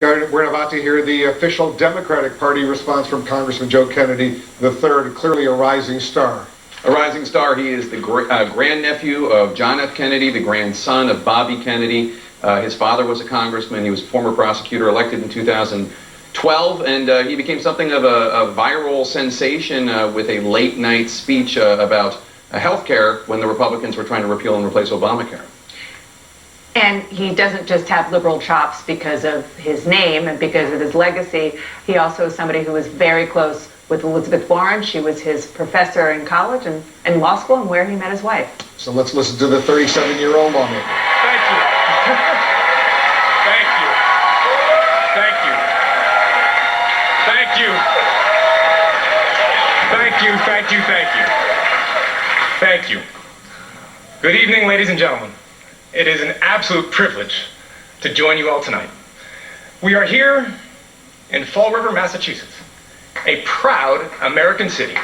We're about to hear the official Democratic Party response from Congressman Joe Kennedy III, clearly a rising star. A rising star. He is the grandnephew of John F. Kennedy, the grandson of Bobby Kennedy. His father was a congressman. He was a former prosecutor, elected in 2012, and he became something of a viral sensation with a late-night speech about health care when the Republicans were trying to repeal and replace Obamacare. And he doesn't just have liberal chops because of his name and because of his legacy. He also is somebody who was very close with Elizabeth Warren. She was his professor in college and law school, and where he met his wife. So let's listen to the 37-year-old lawmaker. Thank you. Thank you. Thank you. Thank you. Thank you. Thank you. Thank you. Thank you. Good evening, ladies and gentlemen. It is an absolute privilege to join you all tonight. We are here in Fall River, Massachusetts, a proud American city.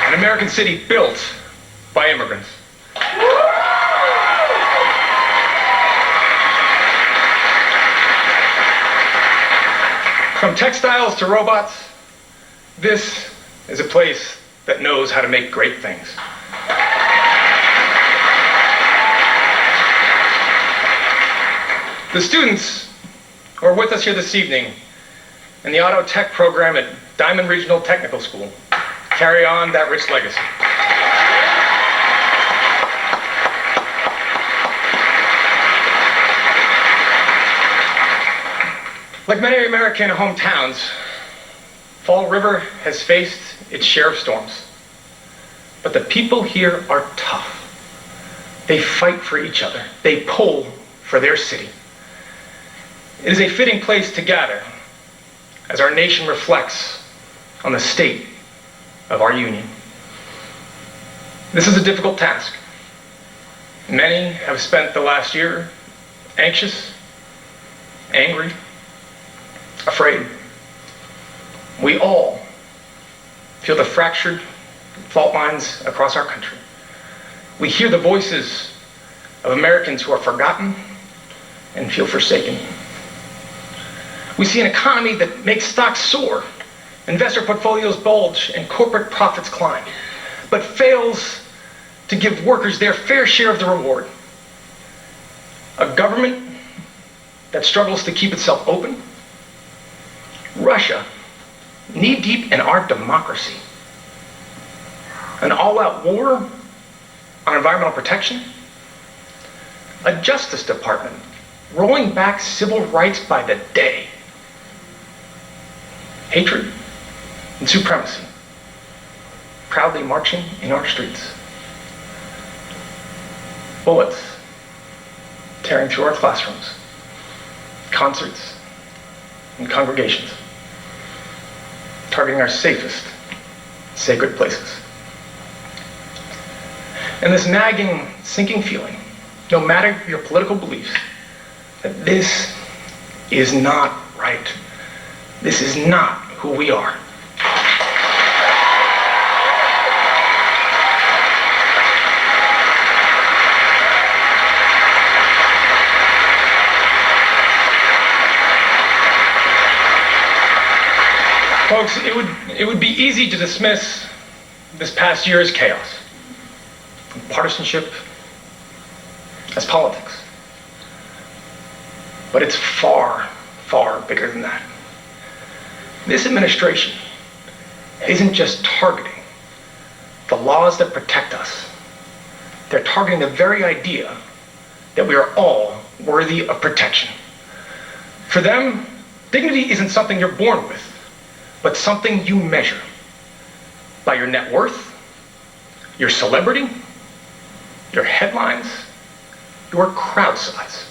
An American city built by immigrants. From textiles to robots, this is a place that knows how to make great things. The students who are with us here this evening in the auto tech program at Diamond Regional Technical School carry on that rich legacy. Like many American hometowns, Fall River has faced its share of storms. But the people here are tough. They fight for each other. They pull for their city. It is a fitting place to gather as our nation reflects on the state of our union. This is a difficult task. Many have spent the last year anxious, angry, afraid. We all feel the fractured fault lines across our country. We hear the voices of Americans who are forgotten and feel forsaken. We see an economy that makes stocks soar, investor portfolios bulge, and corporate profits climb, but fails to give workers their fair share of the reward. A government that struggles to keep itself open. Russia, knee-deep in our democracy. An all-out war on environmental protection. A Justice Department rolling back civil rights by the day. Hatred and supremacy proudly marching in our streets. Bullets tearing through our classrooms, concerts, and congregations, targeting our safest, sacred places. And this nagging, sinking feeling, no matter your political beliefs, that this is not right. This is not who we are. Folks, it would be easy to dismiss this past year as chaos, partisanship, as politics. But it's far, far bigger than that. This administration isn't just targeting the laws that protect us. They're targeting the very idea that we are all worthy of protection. For them, dignity isn't something you're born with, but something you measure by your net worth, your celebrity, your headlines, your crowd size.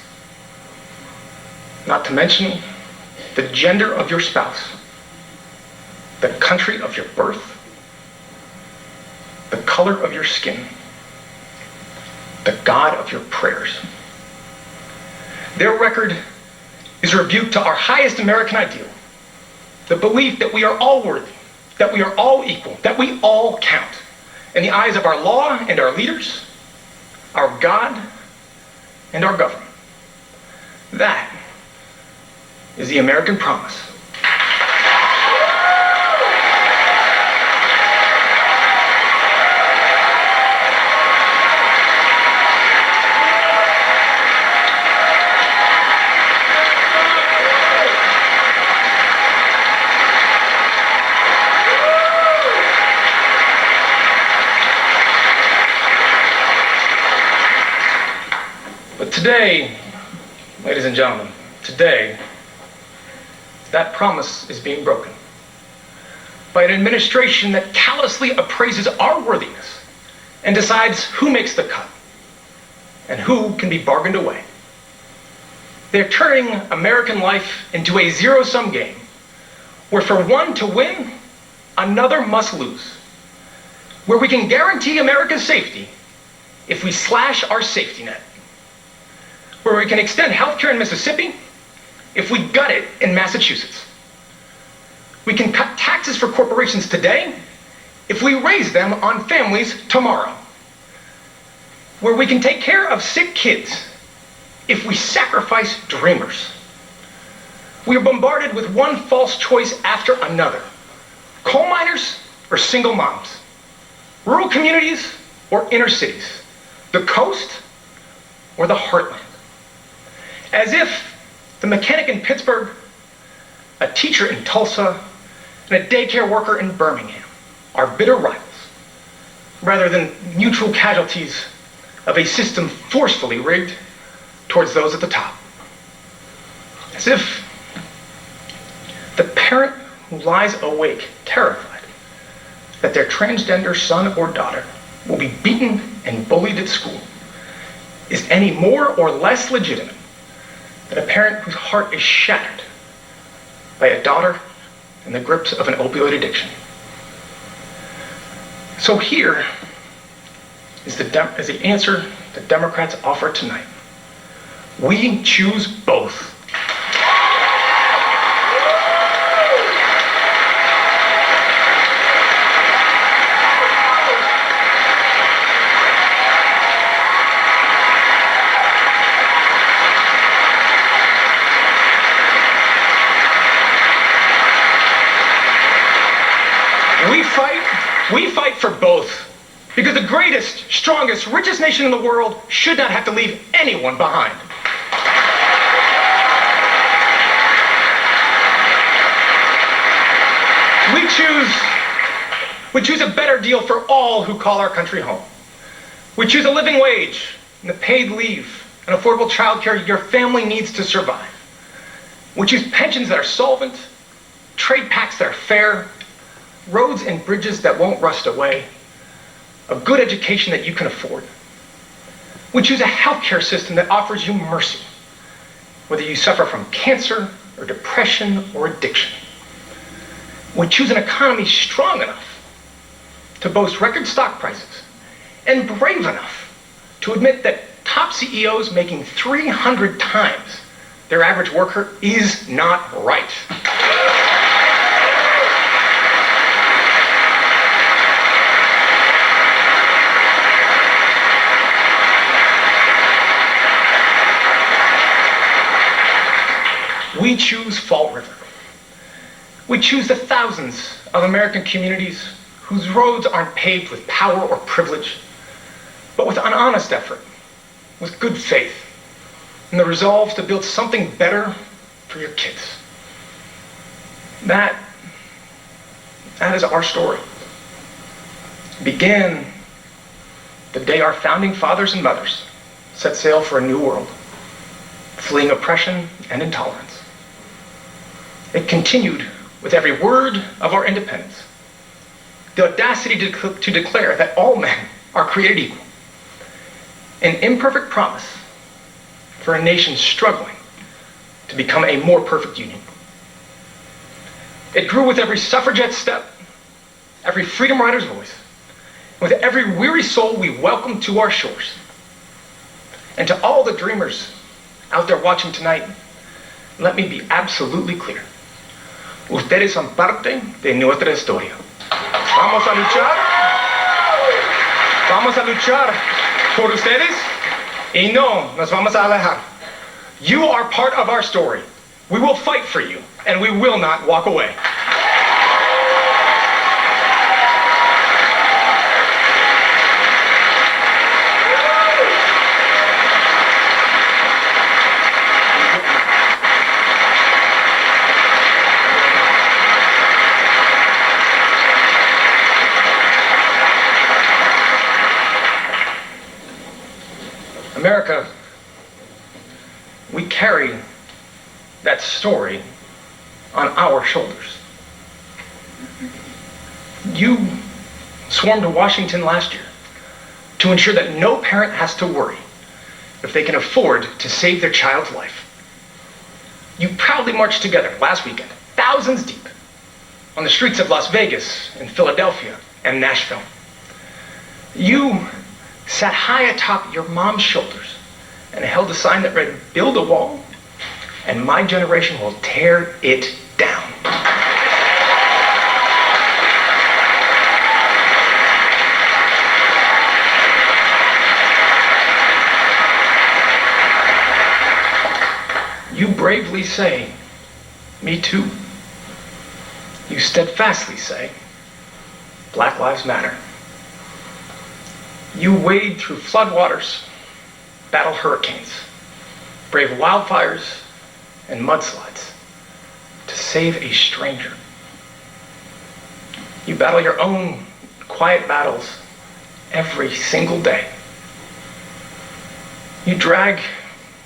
Not to mention the gender of your spouse, the country of your birth, the color of your skin, the God of your prayers. Their record is a rebuke to our highest American ideal, the belief that we are all worthy, that we are all equal, that we all count. in the eyes of our law and our leaders, our God and our government. That is the American promise. But today, ladies and gentlemen, today, that promise is being broken by an administration that callously appraises our worthiness and decides who makes the cut and who can be bargained away. They're turning American life into a zero-sum game where for one to win, another must lose. Where we can guarantee America's safety if we slash our safety net. Where we can extend healthcare in Mississippi if we gut it in Massachusetts. We can cut taxes for corporations today if we raise them on families tomorrow. Where we can take care of sick kids if we sacrifice dreamers. We are bombarded with one false choice after another. Coal miners or single moms. Rural communities or inner cities. The coast or the heartland. As if the mechanic in Pittsburgh, a teacher in Tulsa, and a daycare worker in Birmingham are bitter rivals, rather than mutual casualties of a system forcefully rigged towards those at the top. As if the parent who lies awake, terrified that their transgender son or daughter will be beaten and bullied at school, is any more or less legitimate than a parent whose heart is shattered by a daughter in the grips of an opioid addiction. So here is the answer that Democrats offer tonight. We choose both. We fight for both because the greatest, strongest, richest nation in the world should not have to leave anyone behind. We choose a better deal for all who call our country home. We choose a living wage and the paid leave and affordable childcare your family needs to survive. We choose pensions that are solvent, trade pacts that are fair, roads and bridges that won't rust away, a good education that you can afford. We choose a healthcare system that offers you mercy, whether you suffer from cancer or depression or addiction. We choose an economy strong enough to boast record stock prices and brave enough to admit that top CEOs making 300 times their average worker is not right. We choose Fall River. We choose the thousands of American communities whose roads aren't paved with power or privilege, but with an honest effort, with good faith, and the resolve to build something better for your kids. That is our story. It began the day our founding fathers and mothers set sail for a new world, fleeing oppression and intolerance. It continued with every word of our independence. The audacity to declare that all men are created equal. An imperfect promise for a nation struggling to become a more perfect union. It grew with every suffragette step, every freedom rider's voice, with every weary soul we welcome to our shores. And to all the dreamers out there watching tonight, let me be absolutely clear. Ustedes son parte de nuestra historia. Vamos a luchar Vamos a luchar por ustedes y no nos vamos a alejar. You are part of our story. We will fight for you, and we will not walk away. America, we carry that story on our shoulders. You swarmed to Washington last year to ensure that no parent has to worry if they can afford to save their child's life. You proudly marched together last weekend, thousands deep, on the streets of Las Vegas and Philadelphia and Nashville. You sat high atop your mom's shoulders and held a sign that read, "Build a wall, and my generation will tear it down." You bravely say, "Me too." You steadfastly say, "Black Lives Matter." You wade through floodwaters, battle hurricanes, brave wildfires and mudslides to save a stranger. You battle your own quiet battles every single day. You drag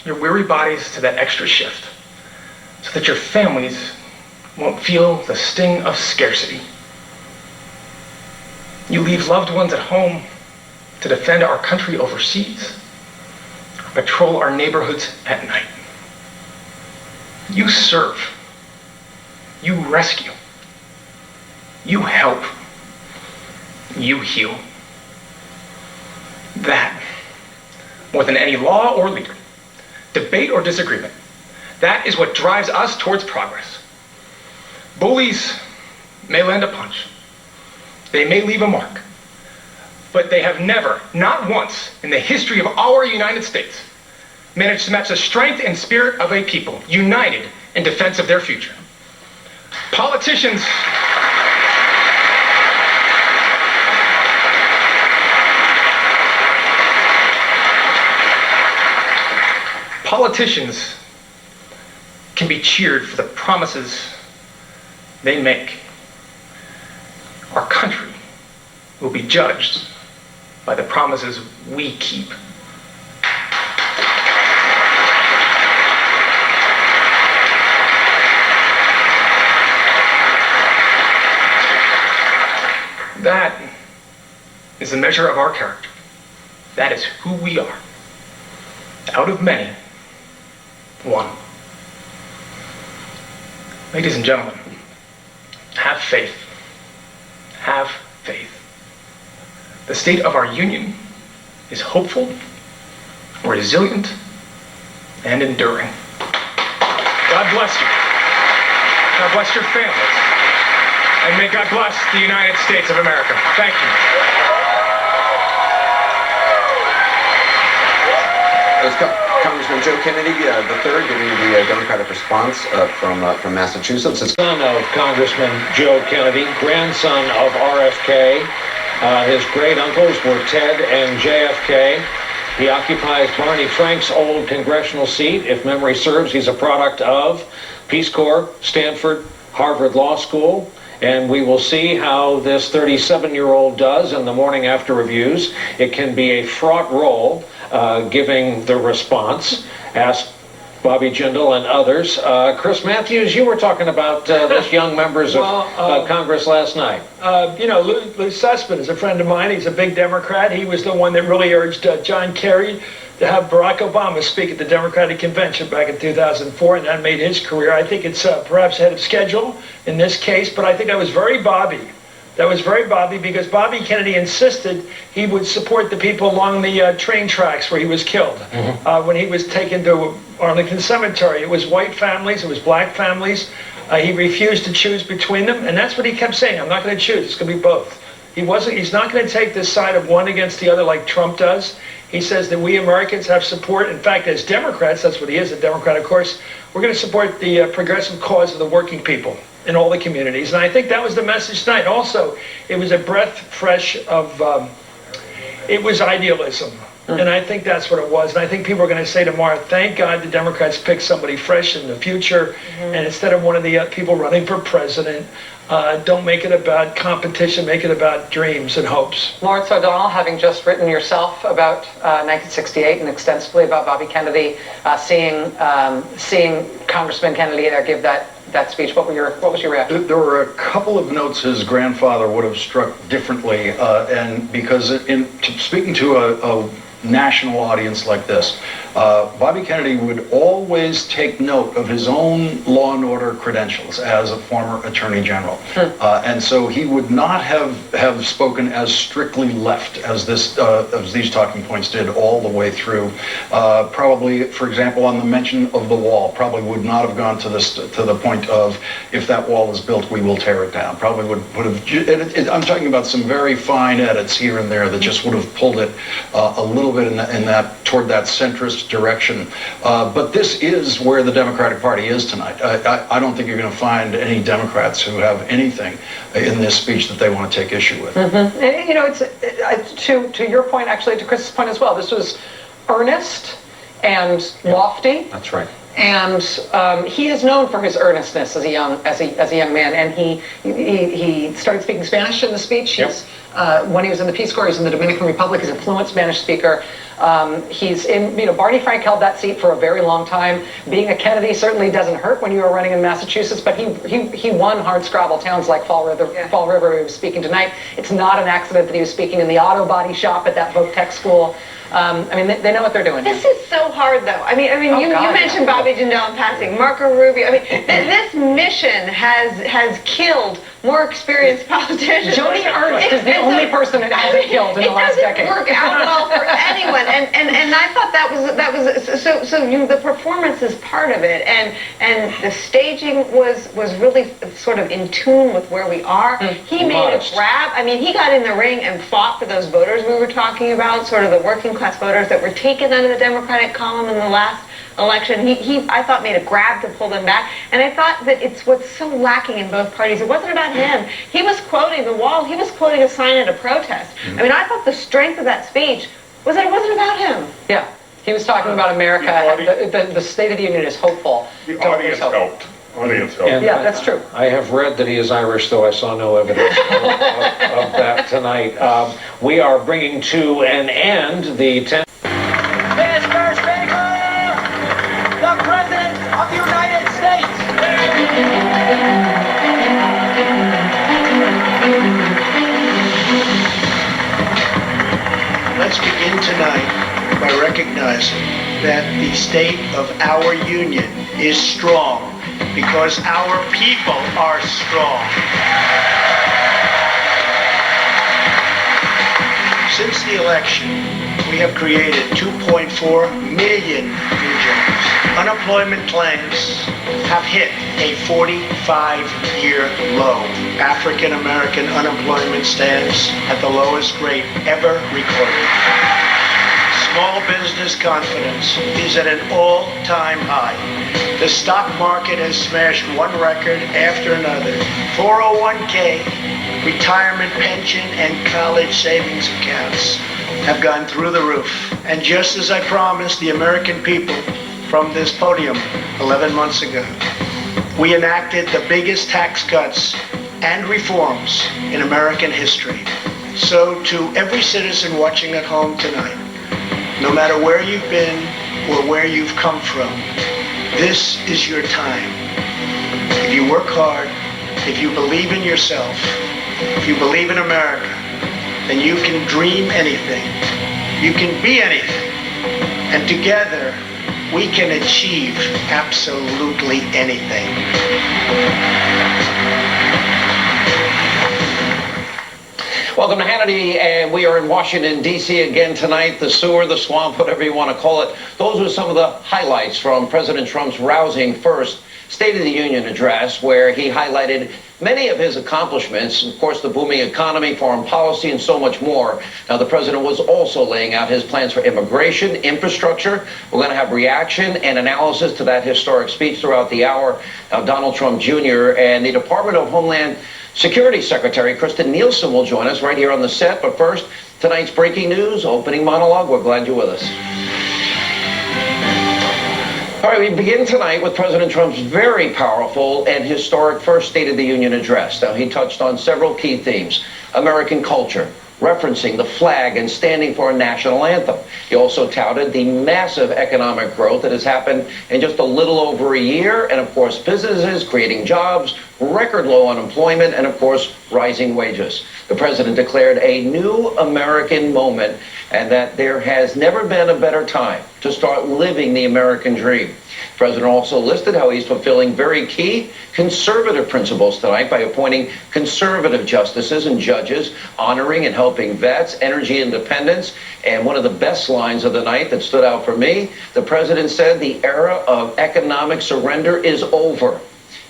your weary bodies to that extra shift so that your families won't feel the sting of scarcity. You leave loved ones at home to defend our country overseas, or patrol our neighborhoods at night. You serve, you rescue, you help, you heal. That, more than any law or leader, debate or disagreement, that is what drives us towards progress. Bullies may land a punch, they may leave a mark, but they have never, not once, in the history of our United States, managed to match the strength and spirit of a people united in defense of their future. Politicians can be cheered for the promises they make. Our country will be judged by the promises we keep. That is the measure of our character. That is who we are. Out of many, one. Ladies and gentlemen, have faith. Have faith. The state of our union is hopeful, resilient, and enduring. God bless you. God bless your families. And may God bless the United States of America. Thank you. Congressman Joe Kennedy III giving the Democratic response from Massachusetts. Son of Congressman Joe Kennedy, grandson of RFK. His great uncles were Ted and JFK. He occupies Barney Frank's old congressional seat. If memory serves, he's a product of Peace Corps, Stanford, Harvard Law School. And we will see how this 37-year-old does in the morning after reviews. It can be a fraught role giving the response. Ask Bobby Jindal and others. Chris Matthews, you were talking about this young members of Congress last night. You know, Lou Sussman is a friend of mine. He's a big Democrat. He was the one that really urged John Kerry to have Barack Obama speak at the Democratic Convention back in 2004, and that made his career. I think it's perhaps ahead of schedule in this case, but I think that was very Bobby. That was very Bobby, because Bobby Kennedy insisted he would support the people along the train tracks where he was killed. When he was taken to Arlington Cemetery, it was white families, it was black families. He refused to choose between them, and that's what he kept saying. I'm not going to choose. It's going to be both. He's not going to take the side of one against the other like Trump does. He says that we Americans have support. In fact, as Democrats, that's what he is, a Democrat, of course, we're going to support the progressive cause of the working people in all the communities. And I think that was the message tonight. Also, it was a breath fresh of, it was idealism. And I think that's what it was. And I think people are going to say tomorrow, thank God the Democrats picked somebody fresh in the future. And instead of one of the people running for president, don't make it about competition, make it about dreams and hopes. Lawrence O'Donnell, having just written yourself about 1968 and extensively about Bobby Kennedy, seeing Congressman Kennedy there give that speech, what was your reaction? There were a couple of notes his grandfather would have struck differently, and because speaking to a national audience like this, Bobby Kennedy would always take note of his own law and order credentials as a former attorney general. And so he would not have spoken as strictly left as these talking points did all the way through. Probably, for example, on the mention of the wall, probably would not have gone to the point of, if that wall is built, we will tear it down. Probably would have, I'm talking about some very fine edits here and there that just would have pulled it a little bit toward that centrist direction. But this is where the Democratic Party is tonight. I don't think you're going to find any Democrats who have anything in this speech that they want to take issue with. And, you know, it's to your point, actually, to Chris's point as well. This was earnest and lofty. That's right. And he is known for his earnestness as a young man. And he started speaking Spanish in the speech. When he was in the Peace Corps, he was in the Dominican Republic. He's a fluent Spanish speaker. Barney Frank held that seat for a very long time. Being a Kennedy certainly doesn't hurt when you are running in Massachusetts, but he won hardscrabble towns like Fall River, he was speaking tonight. It's not an accident that he was speaking in the auto body shop at that Voc Tech school. I mean, they know what they're doing. This is so hard, though. I mean, you mentioned Bobby Jindal in passing, Marco Rubio. I mean, this mission has killed more experienced politicians. Joni Ernst is the only person that hasn't killed in the last decade. It doesn't work out well for anyone, and I thought that was so. The performance is part of it, and the staging was really sort of in tune with where we are. He made a grab. I mean, he got in the ring and fought for those voters we were talking about, sort of the working class voters that were taken under the Democratic column in the last election. He I thought, made a grab to pull them back, and I thought that it's what's so lacking in both parties. It wasn't about him. He was quoting the wall. He was quoting a sign at a protest. I mean, I thought the strength of that speech was that it wasn't about him. Yeah, he was talking about America. The State of the Union is hopeful. The audience helped. Yeah, that's true. I have read that he is Irish, though I saw no evidence of that tonight. We are bringing to an end the 10th. Mr. Speaker, the President of the United States. Let's begin tonight by recognizing that the state of our union is strong because our people are strong. Since the election, we have created 2.4 million new jobs. Unemployment claims have hit a 45-year low. African American unemployment stands at the lowest rate ever recorded. Small business confidence is at an all-time high. The stock market has smashed one record after another. 401k, retirement pension, and college savings accounts have gone through the roof. And just as I promised the American people from this podium 11 months ago, we enacted the biggest tax cuts and reforms in American history. So to every citizen watching at home tonight, no matter where you've been or where you've come from, this is your time. If you work hard, if you believe in yourself, if you believe in America, then you can dream anything. You can be anything. And together, we can achieve absolutely anything. Welcome to Hannity, and we are in Washington, D.C. again tonight. The sewer, the swamp, whatever you want to call it. Those were some of the highlights from President Trump's rousing first State of the Union address, where he highlighted many of his accomplishments, of course, the booming economy, foreign policy, and so much more. Now, the president was also laying out his plans for immigration, infrastructure. We're going to have reaction and analysis to that historic speech throughout the hour. Now, Donald Trump Jr. and the Department of Homeland Security Secretary Kristen Nielsen will join us right here on the set. But first, tonight's breaking news, opening monologue. We're glad you're with us. All right, we begin tonight with President Trump's very powerful and historic first State of the Union address. Now, he touched on several key themes: American culture, referencing the flag and standing for a national anthem. He also touted the massive economic growth that has happened in just a little over a year, and of course, businesses creating jobs, record low unemployment, and of course, rising wages. The president declared a new American moment and that there has never been a better time to start living the American dream. The president also listed how he's fulfilling very key conservative principles tonight by appointing conservative justices and judges, honoring and helping vets, energy independence, and one of the best lines of the night that stood out for me, the president said the era of economic surrender is over.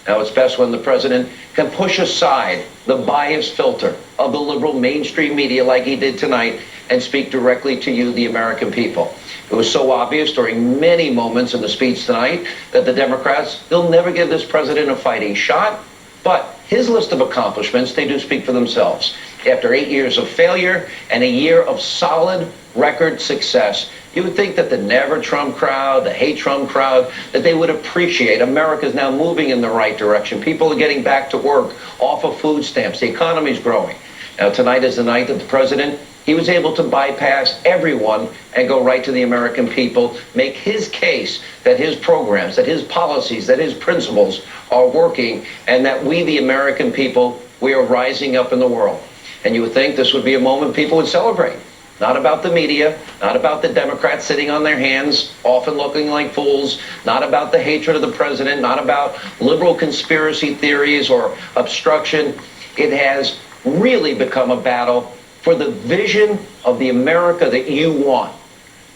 Now, it's best when the president can push aside the bias filter of the liberal mainstream media like he did tonight and speak directly to you, the American people. It was so obvious during many moments in the speech tonight that the Democrats, they'll never give this president a fighting shot, but his list of accomplishments, they do speak for themselves. After 8 years of failure and a year of solid record success, you would think that the Never Trump crowd, the Hate Trump crowd, that they would appreciate America's now moving in the right direction. People are getting back to work, off of food stamps. The economy's growing. Now, tonight is the night that the president, he was able to bypass everyone and go right to the American people, make his case that his programs, that his policies, that his principles are working, and that we, the American people, we are rising up in the world. And you would think this would be a moment people would celebrate. Not about the media, not about the Democrats sitting on their hands, often looking like fools, not about the hatred of the president, not about liberal conspiracy theories or obstruction. It has really become a battle for the vision of the America that you want.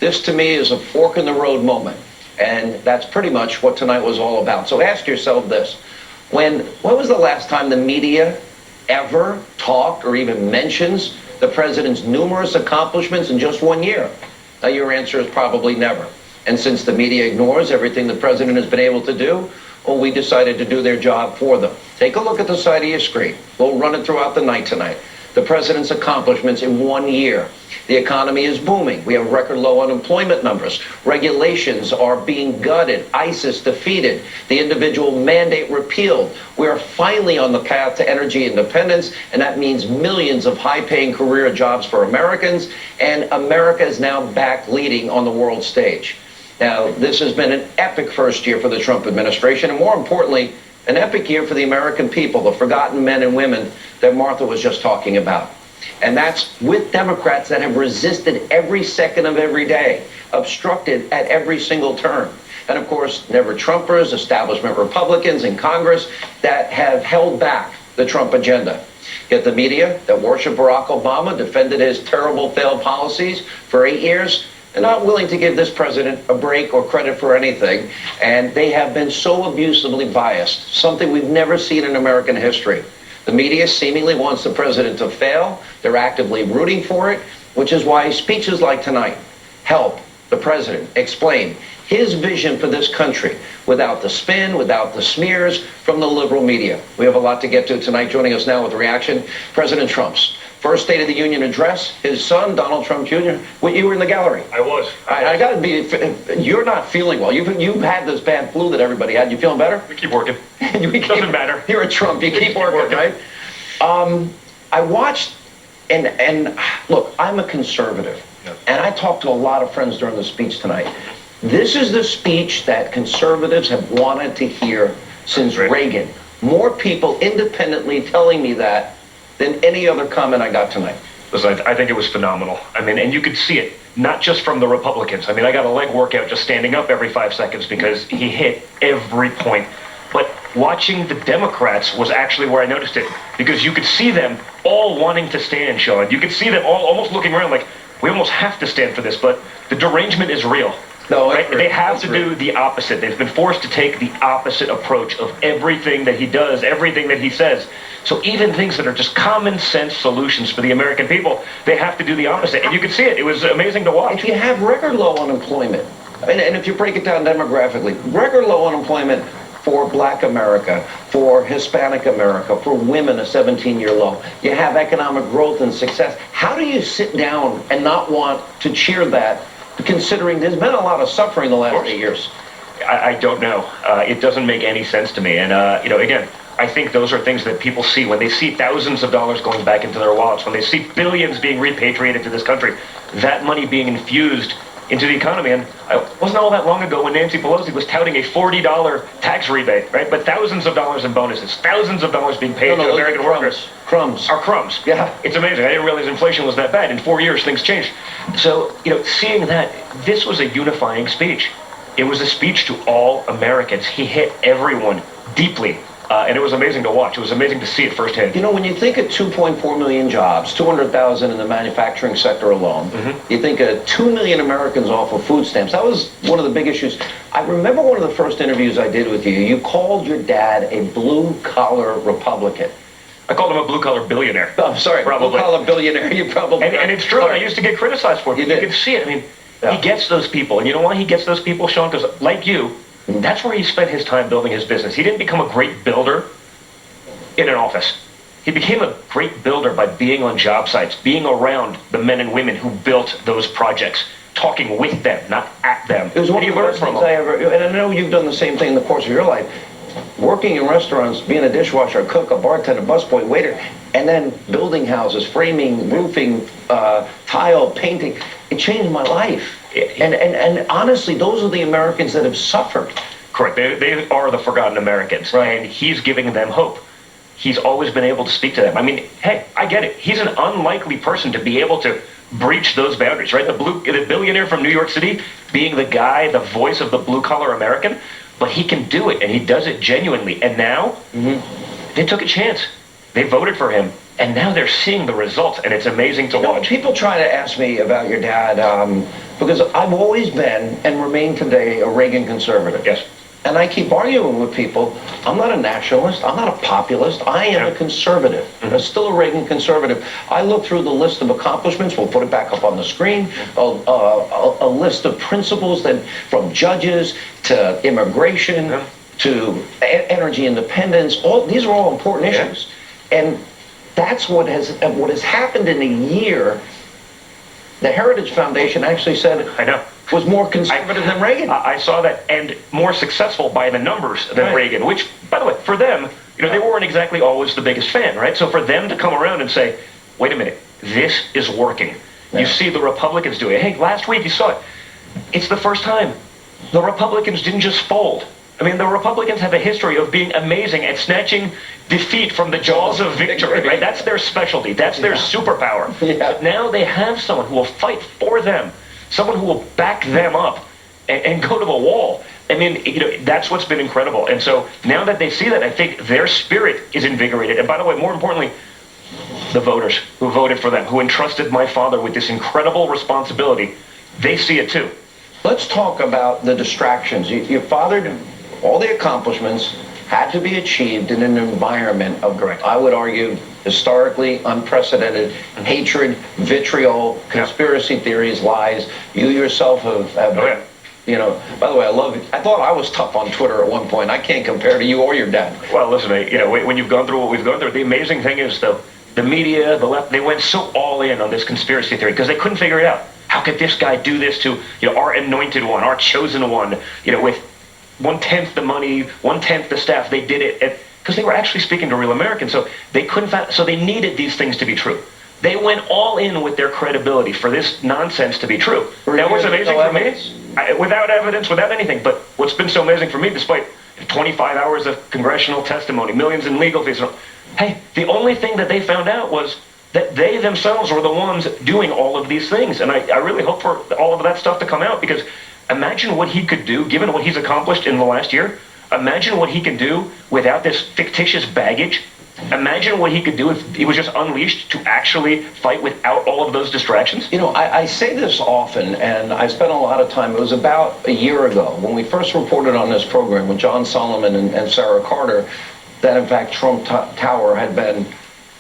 This, to me, is a fork in the road moment. And that's pretty much what tonight was all about. So ask yourself this. When was the last time the media ever talked or even mentions the president's numerous accomplishments in just 1 year? Now, your answer is probably never. And since the media ignores everything the president has been able to do, well, we decided to do their job for them. Take a look at the side of your screen. We'll run it throughout the night tonight. The president's accomplishments in 1 year. The economy is booming. We have record low unemployment numbers. Regulations are being gutted. ISIS defeated. The individual mandate repealed. We are finally on the path to energy independence, and that means millions of high-paying career jobs for Americans, and America is now back leading on the world stage. Now, this has been an epic first year for the Trump administration, and more importantly, an epic year for the American people, the forgotten men and women that Martha was just talking about. And that's with Democrats that have resisted every second of every day, obstructed at every single turn. And of course, Never Trumpers, establishment Republicans in Congress that have held back the Trump agenda. Yet the media that worshiped Barack Obama, defended his terrible failed policies for 8 years, they're not willing to give this president a break or credit for anything, and they have been so abusively biased, something we've never seen in American history. The media seemingly wants the president to fail. They're actively rooting for it, which is why speeches like tonight help the president explain his vision for this country without the spin, without the smears from the liberal media. We have a lot to get to tonight. Joining us now with reaction, President Trump's first State of the Union address. His son, Donald Trump Jr. You were in the gallery. I was. I got to be. You're not feeling well. You've had this bad flu that everybody had. You feeling better? We keep working. Doesn't matter. You're a Trump. You keep working, right? I watched, and look, I'm a conservative, and I talked to a lot of friends during the speech tonight. This is the speech that conservatives have wanted to hear since Reagan. More people independently telling me that than any other comment I got tonight. Listen, I think it was phenomenal. I mean, and you could see it, not just from the Republicans. I mean, I got a leg workout just standing up every 5 seconds because he hit every point. But watching the Democrats was actually where I noticed it, because you could see them all wanting to stand, Sean. You could see them all almost looking around like, we almost have to stand for this, but the derangement is real. No, right? They have to do the opposite. They've been forced to take the opposite approach of everything that he does, everything that he says. So even things that are just common sense solutions for the American people, they have to do the opposite. And you could see it. It was amazing to watch. If you have record low unemployment, and if you break it down demographically, record low unemployment for Black America, for Hispanic America, for women, a 17-year low. You have economic growth and success. How do you sit down and not want to cheer that, considering there's been a lot of suffering the last 8 years? I don't know. It doesn't make any sense to me. And, again, I think those are things that people see when they see thousands of dollars going back into their wallets, when they see billions being repatriated to this country, that money being infused into the economy. And it wasn't all that long ago when Nancy Pelosi was touting a $40 tax rebate, right? But thousands of dollars in bonuses, thousands of dollars being paid to American workers. Crumbs. Our crumbs. Yeah. It's amazing. I didn't realize inflation was that bad. In 4 years, things changed. So, seeing that, this was a unifying speech. It was a speech to all Americans. He hit everyone deeply. And it was amazing to watch. It was amazing to see it firsthand. When you think of 2.4 million jobs, 200,000 in the manufacturing sector alone, you think of 2 million Americans off of food stamps. That was one of the big issues. I remember one of the first interviews I did with you. You called your dad a blue-collar Republican. I called him a blue-collar billionaire. Oh, I'm sorry, blue-collar billionaire. You probably... And it's true. I used to get criticized for it. You can see it. He gets those people. And you know why he gets those people, Sean? Because, like you, that's where he spent his time building his business. He didn't become a great builder in an office. He became a great builder by being on job sites, being around the men and women who built those projects, talking with them, not at them. It was one of the first things I ever, and I know you've done the same thing in the course of your life, working in restaurants, being a dishwasher, a cook, a bartender, busboy, waiter, and then building houses, framing, roofing, tile, painting. It changed my life. And honestly, those are the Americans that have suffered. Correct. They are the forgotten Americans. Right. And he's giving them hope. He's always been able to speak to them. Hey, I get it. He's an unlikely person to be able to breach those boundaries, right? The billionaire from New York City being the guy, the voice of the blue-collar American, but he can do it, and he does it genuinely. And now, they took a chance. They voted for him, and now they're seeing the results, and it's amazing to watch. People try to ask me about your dad, because I've always been, and remain today, a Reagan conservative. Yes. And I keep arguing with people, I'm not a nationalist, I'm not a populist, I am a conservative. I'm still a Reagan conservative. I look through the list of accomplishments, we'll put it back up on the screen, a list of principles that, from judges to immigration to energy independence, these are all important issues. And that's what has happened in a year. The Heritage Foundation actually said, I know, was more conservative than Reagan. I saw that, and more successful by the numbers than Reagan, which, by the way, for them, they weren't exactly always the biggest fan, right? So for them to come around and say, wait a minute, this is working. Yeah. You see the Republicans do it. Hey, last week you saw it. It's the first time. The Republicans didn't just fold. The Republicans have a history of being amazing at snatching defeat from the jaws of victory, right? That's their specialty. That's their superpower. But now they have someone who will fight for them, someone who will back them up and go to the wall. That's what's been incredible. And so now that they see that, I think their spirit is invigorated. And by the way, more importantly, the voters who voted for them, who entrusted my father with this incredible responsibility, they see it too. Let's talk about the distractions. Your father, all the accomplishments had to be achieved in an environment of, I would argue, historically unprecedented hatred, vitriol, conspiracy theories, lies. You yourself have by the way, I thought I was tough on Twitter at one point. I can't compare to you or your dad. Well, listen, when you've gone through what we've gone through, the amazing thing is, though, the media, the left, they went so all in on this conspiracy theory because they couldn't figure it out. How could this guy do this to, our anointed one, our chosen one, with 1/10 the money, 1/10 the staff? They did it because they were actually speaking to real Americans. So they couldn't find, so they needed these things to be true. They went all in with their credibility for this nonsense to be true. Now, what's amazing for me, without evidence, without anything, but what's been so amazing for me, despite 25 hours of congressional testimony, millions in legal fees, hey, the only thing that they found out was that they themselves were the ones doing all of these things. And I really hope for all of that stuff to come out, because imagine what he could do, given what he's accomplished in the last year. Imagine what he can do without this fictitious baggage Imagine what he could do if he was just unleashed to actually fight without all of those distractions. You know, I say this often, and I spent a lot of time. It was about a year ago when we first reported on this program with John Solomon and Sarah Carter that, in fact, Trump Tower had been,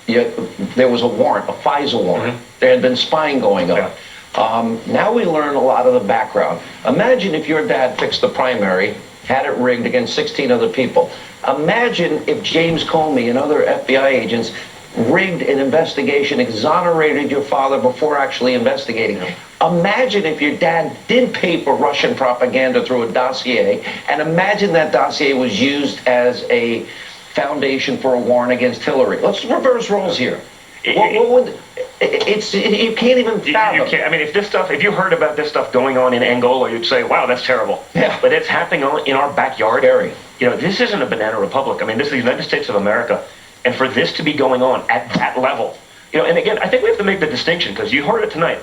there was a warrant, a FISA warrant. There had been spying going on. Now we learn a lot of the background. Imagine if your dad fixed the primary, had it rigged against 16 other people. Imagine if James Comey and other FBI agents rigged an investigation, exonerated your father before actually investigating him. Imagine if your dad did pay for Russian propaganda through a dossier, and imagine that dossier was used as a foundation for a warrant against Hillary. Let's reverse roles here. What would, you can't even fathom. You can't, I mean, if you heard about this stuff going on in Angola, you'd say, wow, that's terrible. Yeah. But it's happening in our backyard. Scary. You know, this isn't a banana republic. I mean, this is the United States of America. And for this to be going on at that level, you know, and again, I think we have to make the distinction, because you heard it tonight.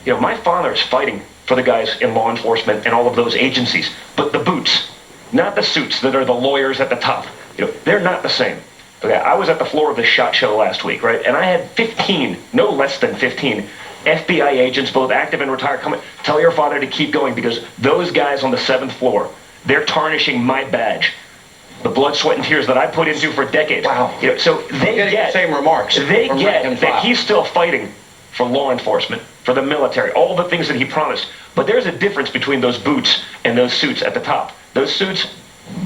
You know, my father is fighting for the guys in law enforcement and all of those agencies, but the boots, not the suits that are the lawyers at the top. You know, they're not the same. Okay, I was at the floor of the SHOT Show last week, right? And I had 15, no less than 15, FBI agents, both active and retired, come tell your father to keep going, because those guys on the 7th floor, they're tarnishing my badge. The blood, sweat, and tears that I put into for decades. Wow. You know, so they get the same remarks. They get that he's still fighting for law enforcement, for the military, all the things that he promised. But there's a difference between those boots and those suits at the top. Those suits,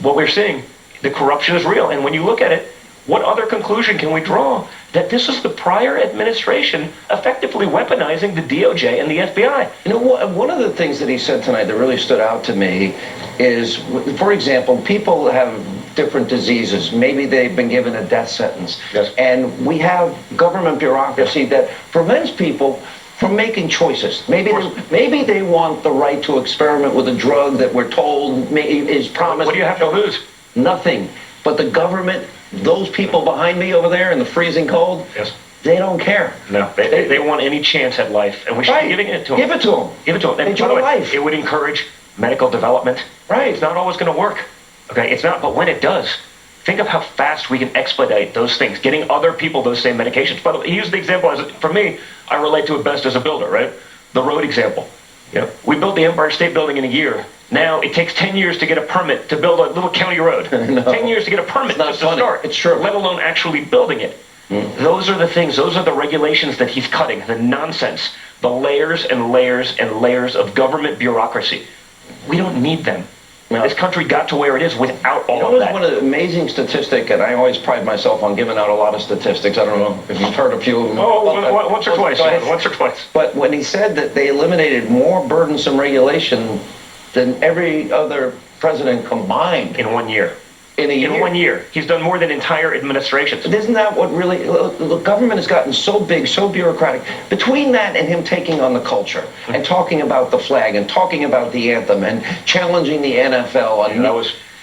what we're seeing, the corruption is real. And when you look at it, what other conclusion can we draw? That this is the prior administration effectively weaponizing the DOJ and the FBI. You know, one of the things that he said tonight that really stood out to me is, for example, people have different diseases. Maybe they've been given a death sentence. Yes. And we have government bureaucracy that prevents people from making choices. Maybe they want the right to experiment with a drug that we're told is promised. What do you have to lose? Nothing. But the government, those people behind me over there in the freezing cold, yes, they don't care. No, they want any chance at life, and we should be giving it to them. Give it to them. Give it to them. And by the way, it would encourage medical development. Right. It's not always going to work. Okay, it's not, but when it does, think of how fast we can expedite those things, getting other people those same medications. By the way, he used the example, for me, I relate to it best as a builder, right? The road example. You know, we built the Empire State Building in a year. Now it takes 10 years to get a permit to build a little county road. No. 10 years to get a permit just to start. It's true. Let alone actually building it. Those are the things, those are the regulations that he's cutting, the nonsense, the layers and layers and layers of government bureaucracy. We don't need them. This country got to where it is without all of that. One of the amazing statistic, and I always pride myself on giving out a lot of statistics. I don't know if you've heard a few of them. Once or twice. Once or twice. But when he said that they eliminated more burdensome regulation than every other president combined. In 1 year. In a year. In 1 year. He's done more than entire administrations. Isn't that what really, the government has gotten so big, so bureaucratic. Between that and him taking on the culture and talking about the flag and talking about the anthem and challenging the NFL. And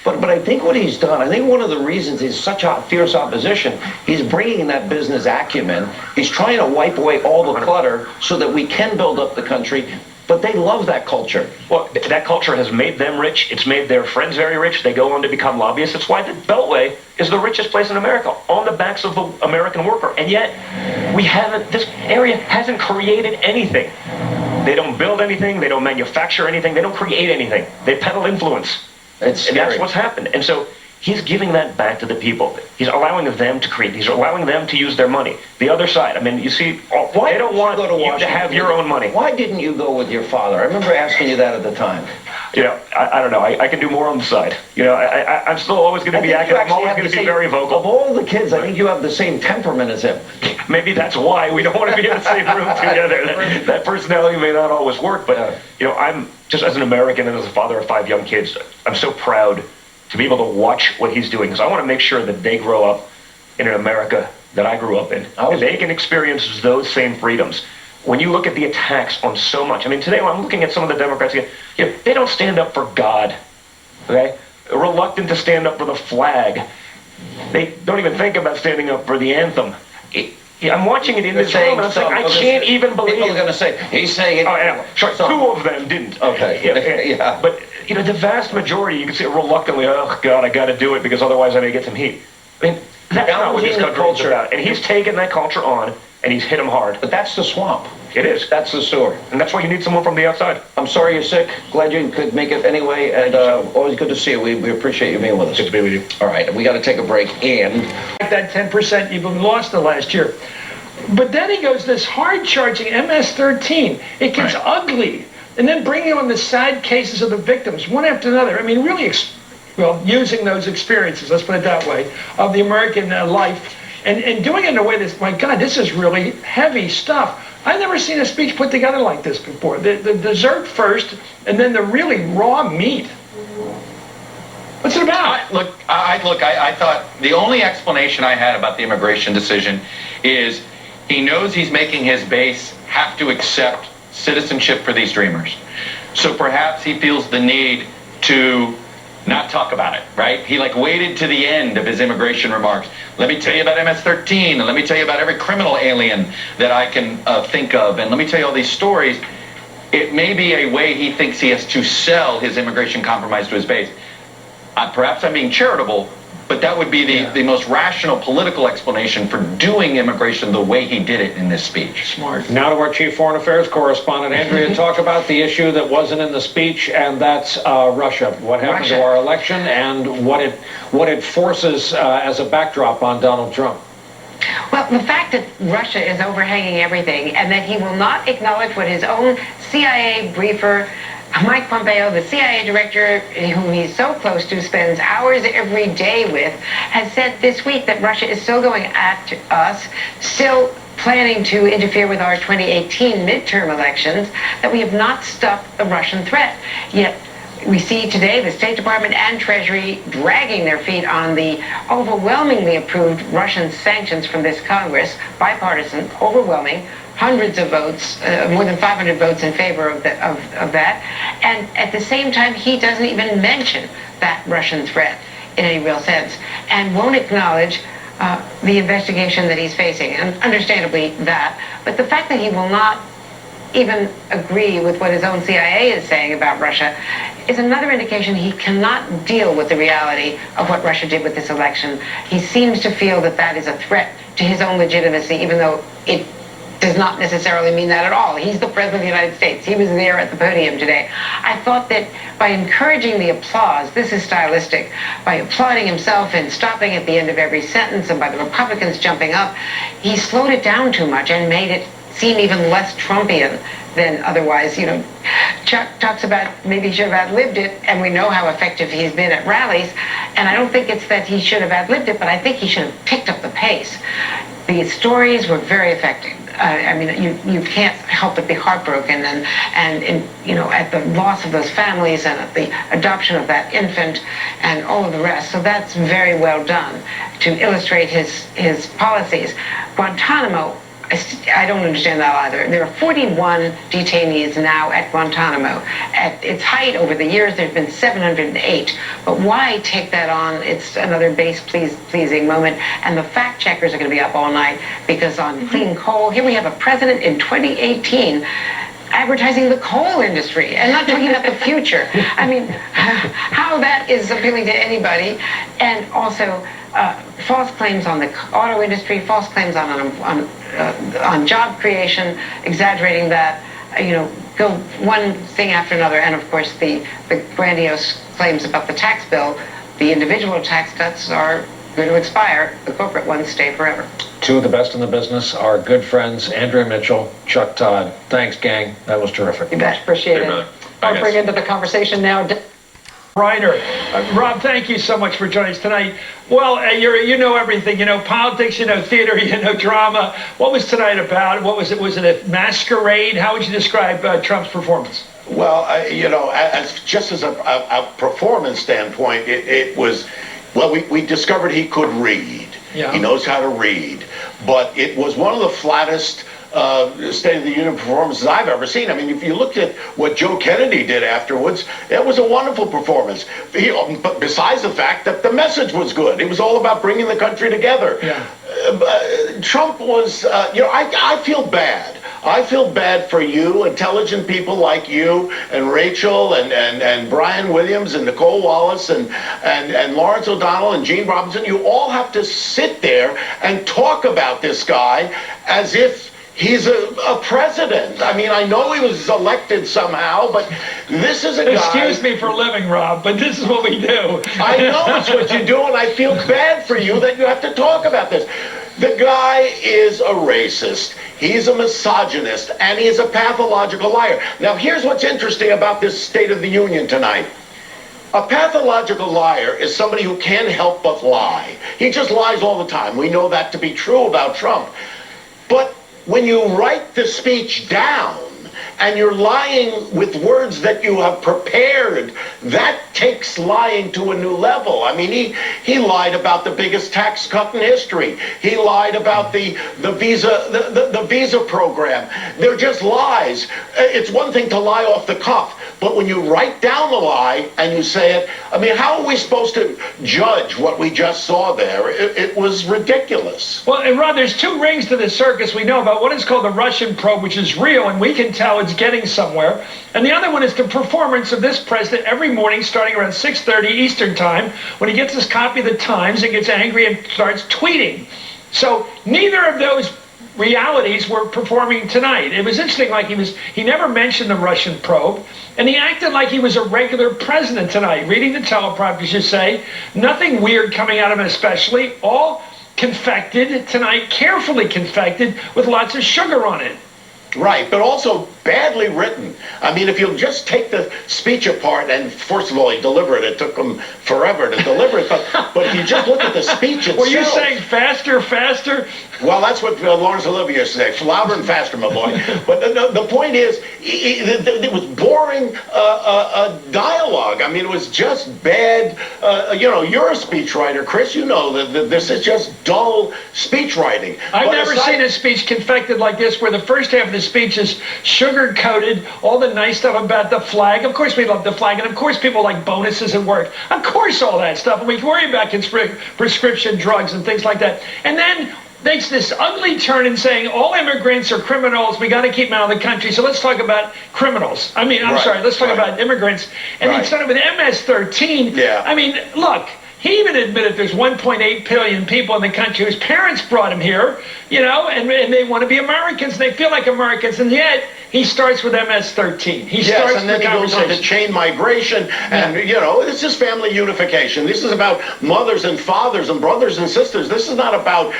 But I think what he's done, I think one of the reasons he's such a fierce opposition, he's bringing that business acumen. He's trying to wipe away all the clutter so that we can build up the country. But they love that culture. Well, that culture has made them rich. It's made their friends very rich. They go on to become lobbyists. That's why the Beltway is the richest place in America, on the backs of the American worker. And yet, this area hasn't created anything. They don't build anything. They don't manufacture anything. They don't create anything. They peddle influence. It's scary. And that's what's happened. And so he's giving that back to the people. He's allowing them to create. He's allowing them to use their money. The other side, I mean, you see, they don't want you to have your own money. Why didn't you go with your father? I remember asking you that at the time. You know, I don't know. I can do more on the side. You know, I'm still always going to be active. I'm always going to be very vocal. Of all the kids, I think you have the same temperament as him. Maybe that's why we don't want to be in the same room together. That personality may not always work, but, you know, I'm just as an American and as a father of 5 young kids, I'm so proud to be able to watch what he's doing, because I want to make sure that they grow up in an America that I grew up in, and they can experience those same freedoms. When you look at the attacks on so much, I mean, today when I'm looking at some of the Democrats, you know, they don't stand up for God, okay? They're reluctant to stand up for the flag. They don't even think about standing up for the anthem. I'm watching it in this room, and I'm saying, I can't even believe. People are going to say, he's saying it. Oh, yeah, sure, 2 of them didn't. Okay, yeah. But, you know, the vast majority, you can see it reluctantly, oh, God, I got to do it because otherwise I may get some heat. I mean, That's not what this Challenging the country is culture. about. And he's taken that culture on, and he's hit him hard. But that's the swamp. It is. That's the sewer. And that's why you need someone from the outside. I'm sorry you're sick. Glad you could make it anyway. And always good to see you. We appreciate you being with us. Good to be with you. All right, we got to take a break. And that 10% even lost the last year. But then he goes this hard-charging MS-13. It gets ugly. And then bringing on the sad cases of the victims, one after another. I mean, really, using those experiences, let's put it that way, of the American life, and doing it in a way that's, my God, this is really heavy stuff. I've never seen a speech put together like this before. The dessert first, and then the really raw meat. What's it about? I thought the only explanation I had about the immigration decision is he knows he's making his base have to accept citizenship for these dreamers. So perhaps he feels the need to not talk about it, right? He waited to the end of his immigration remarks. Let me tell you about MS-13, and let me tell you about every criminal alien that I can think of, and let me tell you all these stories. It may be a way he thinks he has to sell his immigration compromise to his base. Perhaps I'm being charitable, but that would be the most rational political explanation for doing immigration the way he did it in this speech. Smart. Now to our chief foreign affairs correspondent, Andrea, talk about the issue that wasn't in the speech, and that's Russia. What happened to our election and what it forces as a backdrop on Donald Trump. Well, the fact that Russia is overhanging everything and that he will not acknowledge what his own CIA briefer, Mike Pompeo, the CIA director, whom he's so close to, spends hours every day with, has said this week that Russia is still going after us, still planning to interfere with our 2018 midterm elections, that we have not stopped the Russian threat. Yet we see today the State Department and Treasury dragging their feet on the overwhelmingly approved Russian sanctions from this Congress, bipartisan, overwhelming, hundreds of votes, more than 500 votes in favor of that. And at the same time, he doesn't even mention that Russian threat in any real sense and won't acknowledge the investigation that he's facing, and understandably that. But the fact that he will not even agree with what his own CIA is saying about Russia is another indication he cannot deal with the reality of what Russia did with this election. He seems to feel that that is a threat to his own legitimacy, even though it does not necessarily mean that at all. He's the President of the United States. He was there at the podium today. I thought that by encouraging the applause, this is stylistic, by applauding himself and stopping at the end of every sentence, and by the Republicans jumping up, he slowed it down too much and made it seem even less Trumpian than otherwise. You know, Chuck talks about maybe he should have ad-libbed it, and we know how effective he's been at rallies, and I don't think it's that he should have ad-libbed it, but I think he should have picked up the pace. The stories were very effective. I mean, you can't help but be heartbroken and you know, at the loss of those families and at the adoption of that infant and all of the rest. So that's very well done to illustrate his policies. Guantanamo, I don't understand that either. There are 41 detainees now at Guantanamo. At its height over the years, there have been 708. But why take that on? It's another base-pleasing moment. And the fact checkers are going to be up all night because on clean coal, here we have a president in 2018 advertising the coal industry and not talking about the future. I mean, how that is appealing to anybody. And also, false claims on the auto industry, false claims on job creation, exaggerating that, you know, go one thing after another. And of course, the grandiose claims about the tax bill. The individual tax cuts are going to expire. The corporate ones stay forever. Two of the best in the business, our good friends, Andrea Mitchell, Chuck Todd. Thanks, gang. That was terrific. You bet. Appreciate it. I'll bring into the conversation now. Writer. Rob, thank you so much for joining us tonight. Well, you know everything. You know politics, you know theater, you know drama. What was tonight about? What was it? Was it a masquerade? How would you describe Trump's performance? Well, you know, just as a performance standpoint, it was, well, we discovered he could read. Yeah. He knows how to read. But it was one of the flattest State of the Union performances I've ever seen. I mean, if you looked at what Joe Kennedy did afterwards, it was a wonderful performance. But besides the fact that the message was good, it was all about bringing the country together. Yeah. Trump was, I feel bad. I feel bad for you, intelligent people like you and Rachel and Brian Williams and Nicole Wallace and Lawrence O'Donnell and Gene Robinson. You all have to sit there and talk about this guy as if he's a president. I mean, I know he was elected somehow, but this is a guy... Excuse me for living, Rob, but this is what we do. I know it's what you do, and I feel bad for you that you have to talk about this. The guy is a racist, he's a misogynist, and he's a pathological liar. Now, here's what's interesting about this State of the Union tonight. A pathological liar is somebody who can't help but lie. He just lies all the time. We know that to be true about Trump. But when you write the speech down, and you're lying with words that you have prepared, that takes lying to a new level. I mean, he lied about the biggest tax cut in history. He lied about the visa program. They're just lies. It's one thing to lie off the cuff, but when you write down the lie and you say it, I mean, how are we supposed to judge what we just saw there? It was ridiculous. Well, and Rod, there's two rings to this circus we know about. One is called the Russian probe, which is real, and we can tell it's getting somewhere. And the other one is the performance of this president every morning starting around 6:30 Eastern time when he gets his copy of the Times and gets angry and starts tweeting. So neither of those realities were performing tonight. It was interesting, like he never mentioned the Russian probe, and he acted like he was a regular president tonight, reading the teleprompter, you say, nothing weird coming out of him especially, all confected tonight, carefully confected with lots of sugar on it. Right, but also badly written. I mean, if you'll just take the speech apart, and first of all, he delivered it. It took him forever to deliver it, but if you just look at the speech itself... Were you saying faster, faster? Well, that's what Lawrence Olivier used to say, louder and faster, my boy. But the point is, it was boring dialogue. I mean, it was just bad. You're a speechwriter, Chris. You know that this is just dull speech writing. I've never seen a speech confected like this, where the first half of the speech is sugar-coated, all the nice stuff about the flag. Of course we love the flag, and of course people like bonuses at work. Of course all that stuff. And we worry about prescription drugs and things like that. And then makes this ugly turn in saying all immigrants are criminals, we got to keep them out of the country, so let's talk about criminals. I mean, let's talk about immigrants. And he started with MS-13. Yeah. I mean, look, he even admitted there's 1.8 billion people in the country whose parents brought him here, and they want to be Americans, and they feel like Americans, and yet he starts with MS-13. Yes, and then he goes on to chain migration, and, this is family unification. This is about mothers and fathers and brothers and sisters. This is not about,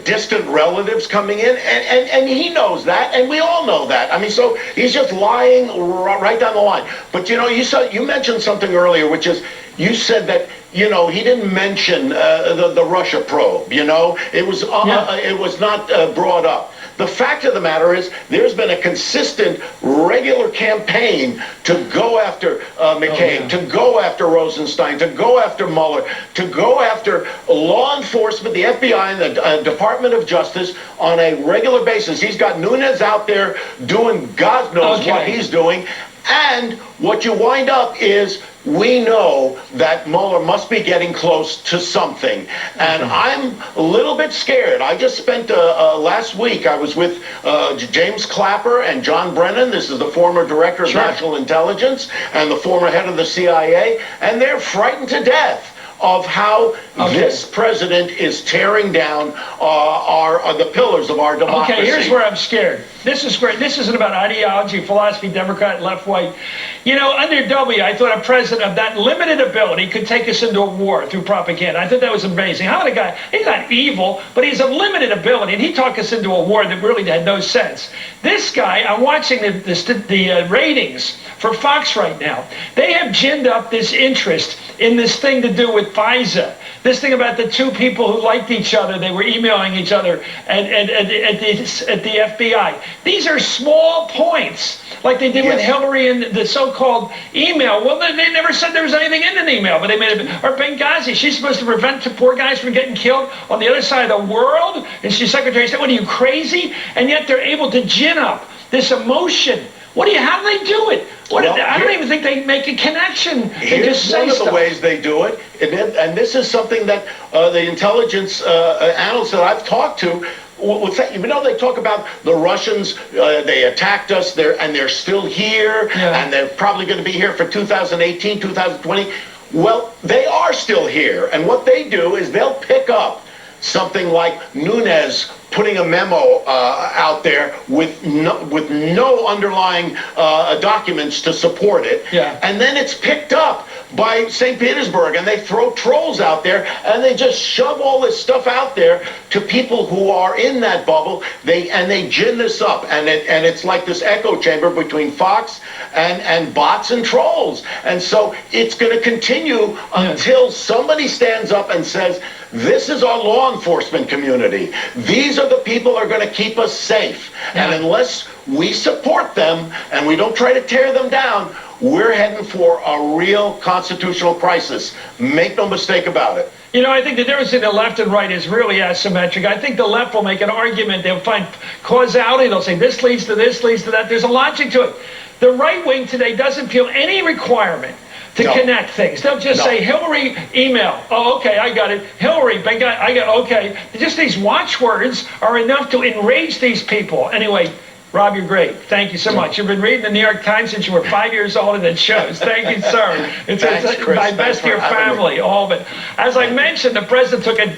distant relatives coming in, and he knows that, and we all know that. I mean, so he's just lying right down the line. But, you mentioned something earlier, which is, you said that, he didn't mention the Russia probe, It was not brought up. The fact of the matter is, there's been a consistent, regular campaign to go after McCain, to go after Rosenstein, to go after Mueller, to go after law enforcement, the FBI, and the Department of Justice on a regular basis. He's got Nunes out there doing God knows what he's doing. And what you wind up is, we know that Mueller must be getting close to something. And I'm a little bit scared. I just spent last week, I was with James Clapper and John Brennan. This is the former director of National Intelligence and the former head of the CIA. And they're frightened to death of how this president is tearing down the pillars of our democracy. Okay, here's where I'm scared. This isn't about ideology, philosophy, Democrat, left, white. Under W, I thought a president of that limited ability could take us into a war through propaganda. I thought that was amazing. How the guy, he's not evil, but he's of limited ability, and he talked us into a war that really had no sense. This guy, I'm watching the ratings for Fox right now. They have ginned up this interest in this thing to do with FISA. This thing about the two people who liked each other, they were emailing each other at the FBI. These are small points, like they did with Hillary and the so-called email. Well, they never said there was anything in an email, but they made it. Or Benghazi, she's supposed to prevent the poor guys from getting killed on the other side of the world, and she's Secretary of State. What, are you crazy? And yet they're able to gin up this emotion. How do they do it? I don't even think they make a connection. They just say one of stuff. the ways they do it, and this is something that the intelligence analysts that I've talked to, they talk about the Russians, they attacked us, and they're still here, and they're probably going to be here for 2018, 2020. Well, they are still here, and what they do is they'll pick up something like Nunes putting a memo out there with no underlying documents to support it, and then it's picked up by St. Petersburg, and they throw trolls out there, and they just shove all this stuff out there to people who are in that bubble. They gin this up, and it's like this echo chamber between Fox and bots and trolls, and so it's going to continue until somebody stands up and says, this is our law enforcement community. These are the people who are going to keep us safe. And unless we support them and we don't try to tear them down, we're heading for a real constitutional crisis. Make no mistake about it. You know, I think the difference in the left and right is really asymmetric. I think the left will make an argument. They'll find causality. They'll say this leads to this, leads to that. There's a logic to it. The right wing today doesn't feel any requirement to connect things. They'll just say, Hillary, email. Oh, okay, I got it. Hillary, I got okay. Just these watchwords are enough to enrage these people. Anyway, Rob, you're great. Thank you so much. You've been reading the New York Times since you were 5 years old, and it shows. Thank you, sir. It's my best to your family, all of it. As I mentioned, the president took a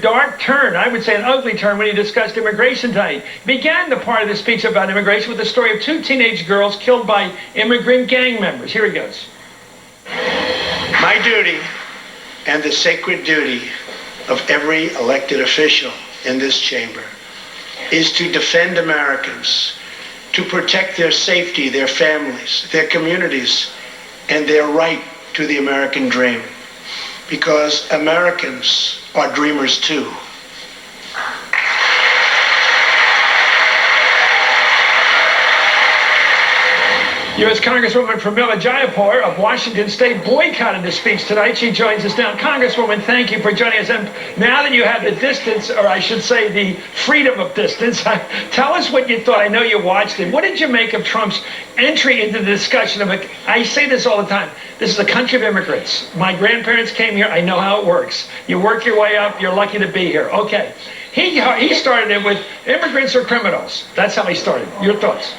dark turn, I would say an ugly turn, when he discussed immigration tonight. He began the part of the speech about immigration with the story of two teenage girls killed by immigrant gang members. Here he goes. My duty and the sacred duty of every elected official in this chamber is to defend Americans, to protect their safety, their families, their communities, and their right to the American dream. Because Americans are dreamers too. U.S. Congresswoman Pramila Jayapur of Washington State boycotted the speech tonight. She joins us now. Congresswoman, thank you for joining us. And now that you have the distance, or I should say the freedom of distance, tell us what you thought. I know you watched it. What did you make of Trump's entry into the discussion of it? I say this all the time. This is a country of immigrants. My grandparents came here. I know how it works. You work your way up. You're lucky to be here. Okay. He started it with immigrants are criminals. That's how he started. Your thoughts?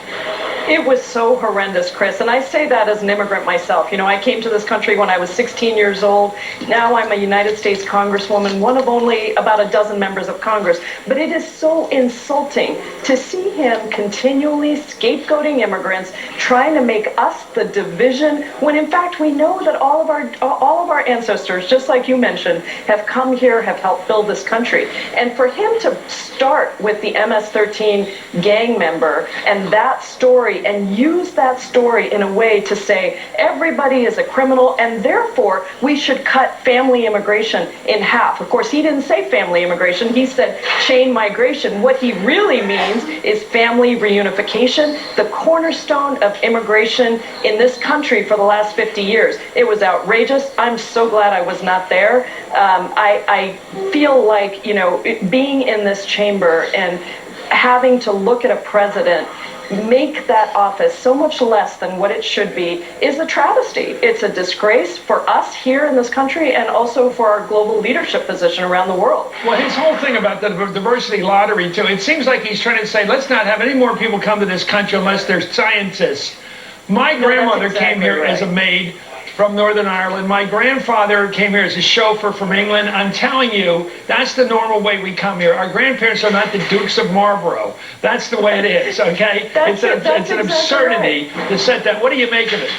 It was so horrendous, Chris, and I say that as an immigrant myself. You know, I came to this country when I was 16 years old. Now I'm a United States Congresswoman, one of only about a dozen members of Congress. But it is so insulting to see him continually scapegoating immigrants, trying to make us the division, when in fact we know that all of our ancestors, just like you mentioned, have come here, have helped build this country. And for him to start with the MS-13 gang member and that story, and use that story in a way to say everybody is a criminal and therefore we should cut family immigration in half. Of course, he didn't say family immigration, he said chain migration. What he really means is family reunification, the cornerstone of immigration in this country for the last 50 years. It was outrageous. I'm so glad I was not there. I feel like, you know, being in this chamber and having to look at a president make that office so much less than what it should be is a travesty. It's a disgrace for us here in this country and also for our global leadership position around the world. Well, his whole thing about the diversity lottery, too, it seems like he's trying to say, let's not have any more people come to this country unless they're scientists. My grandmother came here as a maid from Northern Ireland. My grandfather came here as a chauffeur from England. I'm telling you, that's the normal way we come here. Our grandparents are not the Dukes of Marlborough. That's the way it is, okay? It's an absurdity to set that. What do you make of it?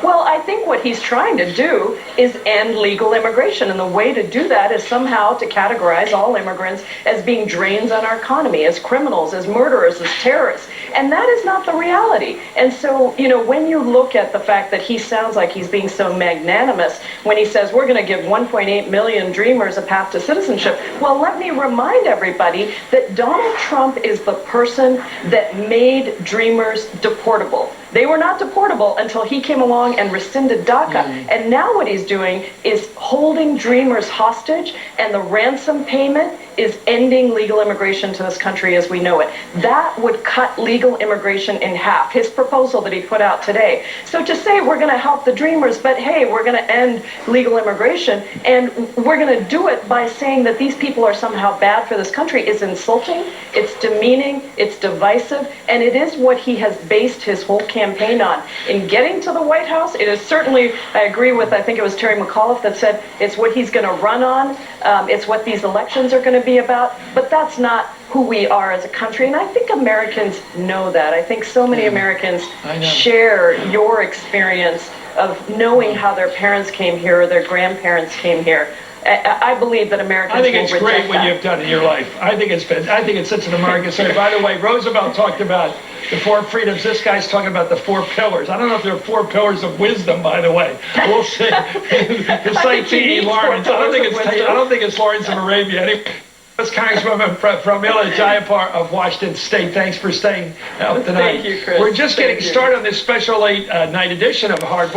Well, I think what he's trying to do is end legal immigration, and the way to do that is somehow to categorize all immigrants as being drains on our economy, as criminals, as murderers, as terrorists, and that is not the reality. And so, you know, when you look at the fact that he sounds like he's being so magnanimous when he says we're going to give 1.8 million dreamers a path to citizenship, well, let me remind everybody that Donald Trump is the person that made dreamers deportable. They were not deportable until he came along and rescinded DACA. And now what he's doing is holding dreamers hostage, and the ransom payment is ending legal immigration to this country as we know it. That would cut legal immigration in half, his proposal that he put out today. So to say we're going to help the dreamers, but hey, we're going to end legal immigration, and we're going to do it by saying that these people are somehow bad for this country is insulting, it's demeaning, it's divisive, and it is what he has based his whole campaign on. In getting to the White House, it is certainly, I agree with, I think it was Terry McAuliffe that said it's what he's going to run on, it's what these elections are going to be about, but that's not who we are as a country, and I think Americans know that. I think so many Americans share your experience of knowing how their parents came here or their grandparents came here. I believe that Americans I think will it's reject great what that. you've done in your life. I think it's such an American story. By the way, Roosevelt talked about the four freedoms. This guy's talking about the four pillars. I don't know if there are four pillars of wisdom, by the way. We'll see. It's like T.E. Lawrence. I don't think it's Lawrence of Arabia. Anyway, this Congresswoman from Illinois Jayapur of Washington State. Thanks for staying out tonight. Thank you, Chris. We're just getting started on this special late night edition of Hard